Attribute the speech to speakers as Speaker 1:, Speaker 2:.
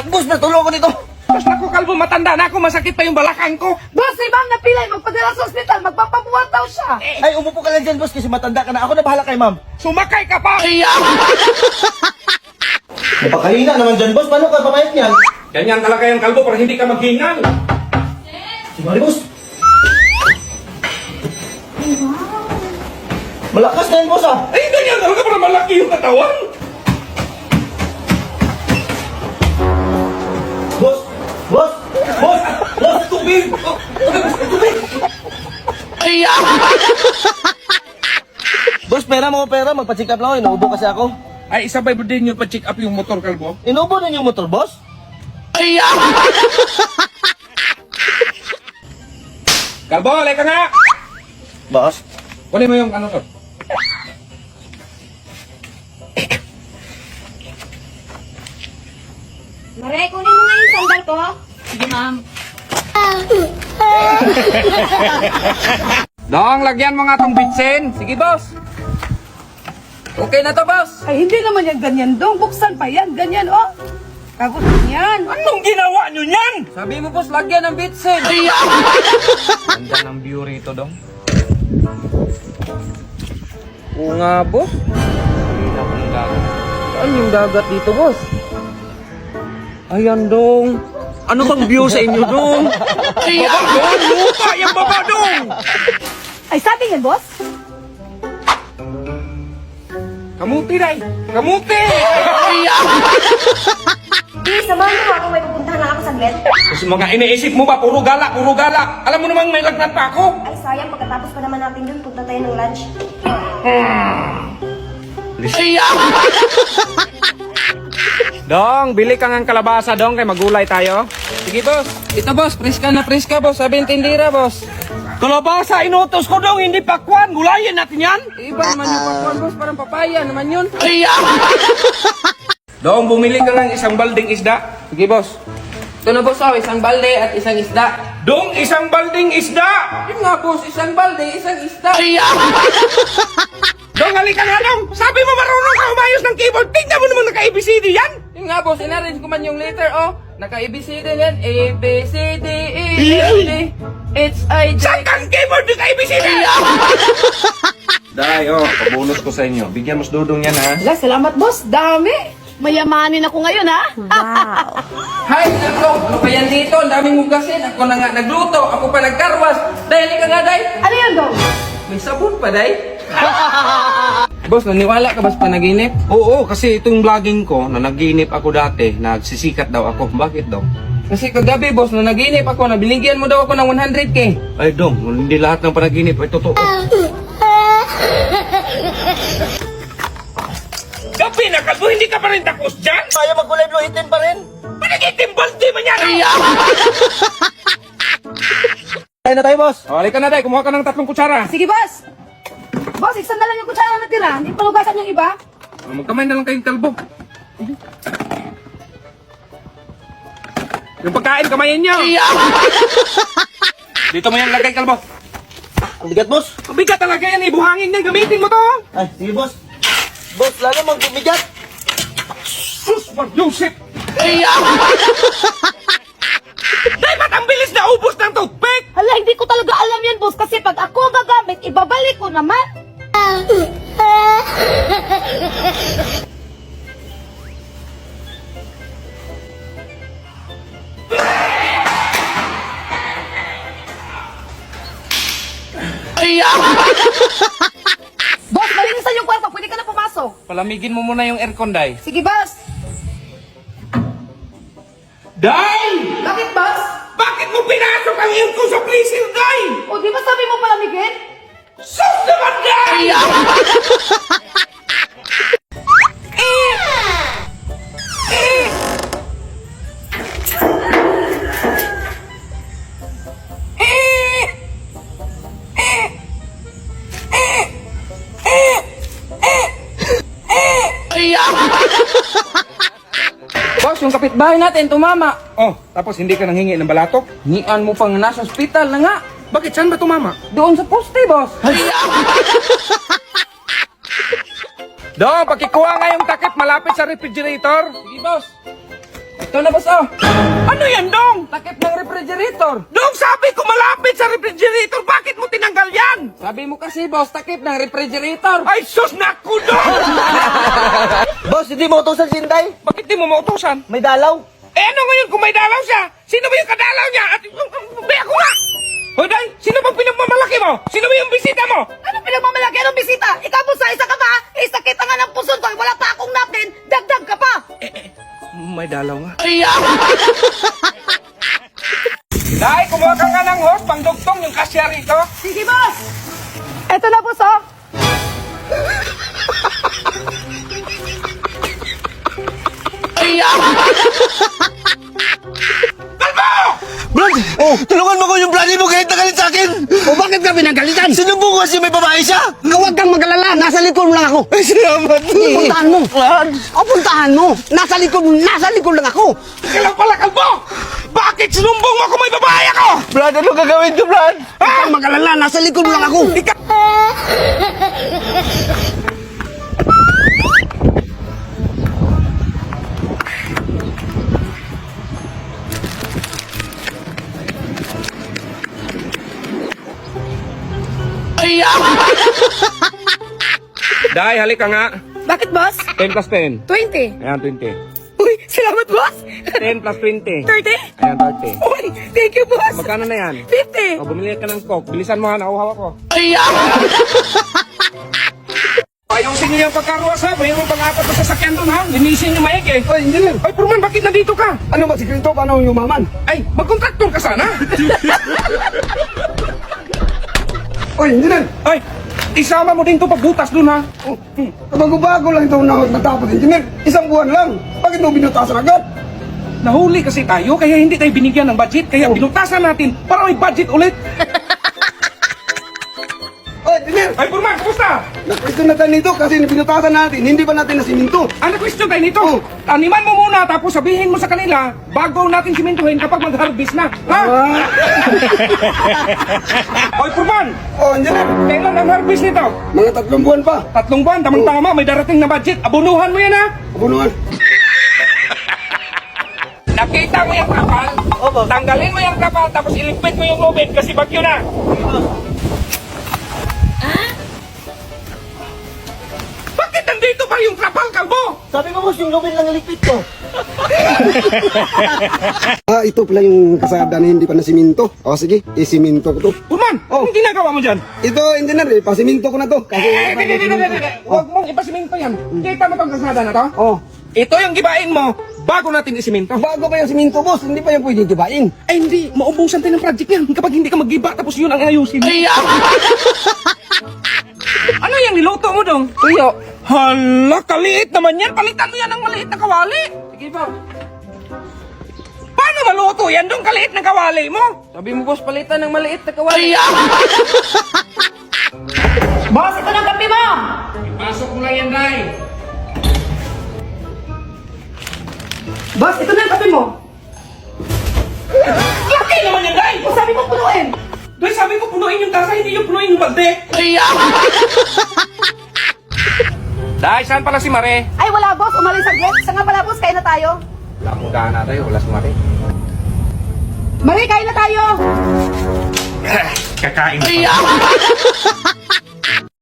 Speaker 1: boss, natulog ko nito.
Speaker 2: Basta ako kalbo, matanda na ako, masakit pa yung balakang ko.
Speaker 3: Boss, si ma'am napilay magpadala sa ospital. Magpapabuhat daw siya.
Speaker 1: Ay, umupo ka lang dyan, boss, kasi matanda ka na. Ako na bahala kay ma'am.
Speaker 2: Sumakay ka pa!
Speaker 1: Napakahina naman dyan, boss. Paano ka pamayat niyan?
Speaker 2: Ganyan talaga yung kalbo para hindi ka maghingal.
Speaker 1: Sumali, boss. Malakas na yan, boss, ah.
Speaker 2: Ay, ganyan talaga para malaki yung katawan.
Speaker 1: Boss! Boss! Boss! Boss! Tubig! Tubig! Boss, pera mo, pera. Magpa-check up lang ako. Inuubo kasi ako.
Speaker 2: Ay, isabay mo din yung pa-check up yung motor, kalbo.
Speaker 1: Inuubo din yung motor, boss?
Speaker 2: Kalbo, alay ka nga!
Speaker 1: Boss?
Speaker 2: Kunin mo yung ano to.
Speaker 3: Mare, kunin mo nga yung sandal ko. Sige, ma'am.
Speaker 2: Dong, lagyan mo nga tong bitsin. Sige, boss. Okay na to, boss.
Speaker 3: Ay, hindi naman yan ganyan dong. Buksan pa yan. Ganyan, oh. Kagot yan.
Speaker 2: Anong ginawa nyo niyan? Sabi mo, boss, lagyan ng bitsin. Ganda ng view rito, dong. Oo nga, boss. Hindi ako ng dagat. Saan yung dagat dito, boss? Ayan, dong. Ano bang view sa inyo, dong? Baba, dong! Lupa yung baba, dong!
Speaker 3: Ay, sabi yan, boss.
Speaker 2: Kamuti, day! Kamuti!
Speaker 4: Samahan mo ako, may pupuntahan lang ako saglit.
Speaker 2: Kasi mga iniisip mo ba, puro gala, puro gala. Alam mo namang may lagnat pa ako.
Speaker 4: Ay, sayang, pagkatapos pa naman natin dun, punta tayo ng lunch.
Speaker 2: Dong, bili ka ng kalabasa, dong, kay magulay tayo. Sige, boss. Ito, boss. Preska na preska, boss. 17 lira, boss. Kalabasa, inutos ko, dong. Hindi pakwan. Gulayin natin yan. Iba naman yung pakwan, boss. Parang papaya naman yun. Dong, bumili ka ng isang balding isda. Sige, boss. Ito na, boss. Isang balde at isang isda. Dong, isang balding isda. Yun nga, boss. Isang balde, isang isda. Dong, halika nga, dong. Sabi mo marunong ka umayos ng keyboard. Tingnan mo naman naka-ABCD yan. Yun nga, boss. Inarrange ko man yung letter, oh. Naka-ABCD yan. A, B, C, D, E, F, G, H, I, J. Saan kang keyboard naka-ABCD? Day, oh. Pabonus ko sa inyo. Bigyan mo sa dudong yan, ha.
Speaker 3: Wala, salamat, boss. Dami. Mayamanin ako ngayon, ha?
Speaker 2: Hi, Dong. Ano pa yan dito? Ang daming hugasin. Ako na nga nagluto. Ako pa nagkarwas. Day, halika nga, Day.
Speaker 3: Ano yan, dong?
Speaker 2: May sabon pa, Day. Boss, naniwala ka ba sa panaginip? Oo, kasi itong vlogging ko, na naginip ako dati, nagsisikat daw ako. Bakit daw? Kasi kagabi, boss, na naginip ako, na binigyan mo daw ako ng 100K. Ay, Dong, hindi lahat ng panaginip ay totoo. Gabi na, kalbo, hindi ka pa rin tapos dyan?
Speaker 1: Kaya magkulay blue itin pa rin.
Speaker 2: Panagintimbal di man yan!
Speaker 1: Kaya na tayo, boss.
Speaker 2: O, halika na, Day. Kumuha ka ng 3 kutsara.
Speaker 3: Sige, boss. Boss, isa na lang yung kutsara na tira. Hindi pa lugasan yung iba.
Speaker 2: Magkamay na lang kayong kalbo. Yung pagkain, kamayin nyo. Dito mo yan lagay, kalbo.
Speaker 1: Ang bigat, boss.
Speaker 2: Mabigat talaga yan, ibuhangin niya. Gamitin mo to.
Speaker 1: Ay, sige, boss. Boss, lalo magbibigat.
Speaker 2: Sus, Joseph. Day, ba't ang bilis na ubos ng toothpick?
Speaker 3: Hala, hindi ko talaga alam yan, boss. Kasi pag ako gagamit, ibabalik ko naman. Boss, malinisan yung kwarto. Pwede ka na pumasok.
Speaker 2: Palamigin mo muna yung aircon, Day.
Speaker 3: Sige, boss.
Speaker 2: Day!
Speaker 3: Bakit, boss?
Speaker 2: Bakit mo pinasok ang aircon sa freezer, Day?
Speaker 3: O, di ba sabi mo palamigin?
Speaker 2: Sus naman, Day! Boss, yung kapitbahay natin tumama. Oh, tapos hindi ka nanghingi ng balatok? Hingian mo pang nasa ospital na nga. Bakit? Saan ba tumama? Doon sa poste, boss. Doon, pakikuha nga yung takip malapit sa refrigerator. Sige, boss. Ito na, boss, oh. Ano yan, Dong? Takip ng refrigerator. Dong, sabi ko malapit sa refrigerator. Bakit mo tinanggal yan? Sabi mo kasi, boss, takip ng refrigerator. Ay, sus, naku, Dong!
Speaker 1: Boss, hindi mo utusan si Inday.
Speaker 2: Bakit di mo mautusan?
Speaker 1: May dalaw.
Speaker 2: Eh, ano ngayon kung may dalaw siya? Sino ba yung kadalaw niya? At, be ako nga! Hoy, Day, sino bang pinagmamalaki mo? Sino ba yung bisita mo?
Speaker 3: Ano pinagmamalaki? Anong bisita? Ikaw po isa ka ba? Isa kita nga ng puson ko. Wala pa akong napkin. Dagdag ka pa.
Speaker 2: May dalaw nga. Day, kumuha ka nga ng host, pangdugtong yung kasya rito.
Speaker 3: Sige, boss. Eto na, boss, oh.
Speaker 1: Brad! Oh, tulungan mo ko yung brother mo galit na galit sa akin!
Speaker 5: O bakit ka pinagalitan?
Speaker 1: Sinumbong ko kasi may babae siya!
Speaker 5: Huwag kang magalala, nasa likod mo lang ako.
Speaker 1: Ay, salamat!
Speaker 5: Puntahan mo. O puntahan mo. Nasa likod lang ako.
Speaker 2: Kailang pala, kalbo! Bakit sinumbong mo kung may babae ako?
Speaker 1: Brad, ano gagawin ko, Brad?
Speaker 5: Huwag kang magalala, nasa likod mo lang ako.
Speaker 2: Day, halika nga.
Speaker 3: Bakit, boss?
Speaker 2: 10 plus 10.
Speaker 3: 20.
Speaker 2: Ayan, 20.
Speaker 3: Uy, salamat, boss.
Speaker 2: 10 plus 20.
Speaker 3: 30.
Speaker 2: Ayan, 30.
Speaker 3: Uy, thank you, boss.
Speaker 2: Magkano na yan?
Speaker 3: 50.
Speaker 2: O, bumili ka ng coke. Bilisan mo ha, nakuha ko. Ayusin niyo yung pagkaruwas ha. Mayroon pang-apat na sasakyan doon ha. Linisin niyo maigi.
Speaker 5: Ay, engineer.
Speaker 2: Ay, Purman, bakit nandito ka?
Speaker 5: Ano ba sikrito? Paano yung maman?
Speaker 2: Ay, magkontraktor ka sana.
Speaker 5: Oy, engineer.
Speaker 2: Ay, isama mo din to pagbutas doon ha.
Speaker 5: Bago-bago lang ito natapos, engineer. Isang buwan lang. Bakit mo binutasan agad?
Speaker 2: Nahuli kasi tayo, kaya hindi tayo binigyan ng budget. Kaya binutasan natin para may budget ulit.
Speaker 5: Oy, engineer.
Speaker 2: Ay, Purman, kumusta?
Speaker 5: Na-question na tayo nito kasi binutasan natin. Hindi ba natin nasiminto?
Speaker 2: Ano question tayo nito? Taniman mo muna tapos sabihin mo sa kanila bago natin simentuhin kapag mag-harvest na. Ha? Oy, Purman!
Speaker 5: Oh, engineer.
Speaker 2: Kailan ang harvest nito?
Speaker 5: Mga 3 buwan pa.
Speaker 2: 3 buwan, tamang-tama, may darating na budget. Abunuhan mo yan ha!
Speaker 5: Abunuan.
Speaker 2: Nakita mo yung kapal?
Speaker 1: Opo.
Speaker 2: Tanggalin mo yung kapal tapos iligpit mo yung lubid kasi bagyo na. Bakit nandito pa yung kapal, kalbo?
Speaker 1: Sabi mo, boss, yung lubid lang iligpit ko.
Speaker 5: Ito pala yung kasada na hindi pa nasiminto. O sige, isiminto ko to.
Speaker 2: Purman, anong ginagawa mo dyan?
Speaker 5: Ito, engineer, pasiminto ko na to. Kasi
Speaker 2: Huwag mong ipasiminto yan. Kita mo tong kasada na to?
Speaker 5: Oh,
Speaker 2: Ito yung gibain mo bago natin isiminto.
Speaker 5: bago pa yung siminto, boss. Hindi pa yung pwede gibain.
Speaker 2: Ay hindi, maubusan tayo ng project yan kapag hindi ka maggiba tapos yun ang ayusin. Ano yung niluto mo dong? Tuyo. Hala, kaliit naman yan. Palitan mo yan ng maliit na kawali. Sige po. Paano maluto yan dong kaliit na kawali mo? Sabi mo boss, palitan ng maliit na kawali.
Speaker 3: Boss, ito na ang kape mo.
Speaker 2: Ipasok mo lang yan, Day.
Speaker 3: Boss, ito na ang kape mo.
Speaker 2: Laki naman yan, Day.
Speaker 3: O, sabi mo punuin.
Speaker 2: Day, sabi ko punuin yung tasa, hindi yung punuin yung balde. Day, saan pala si Mare?
Speaker 3: Ay, wala, boss. Umalis saglit. Isa nga pala, boss. Kain na tayo.
Speaker 2: Wala mong gana tayo, wala si Mare.
Speaker 3: Mari, kain na tayo.
Speaker 2: Kakain pa.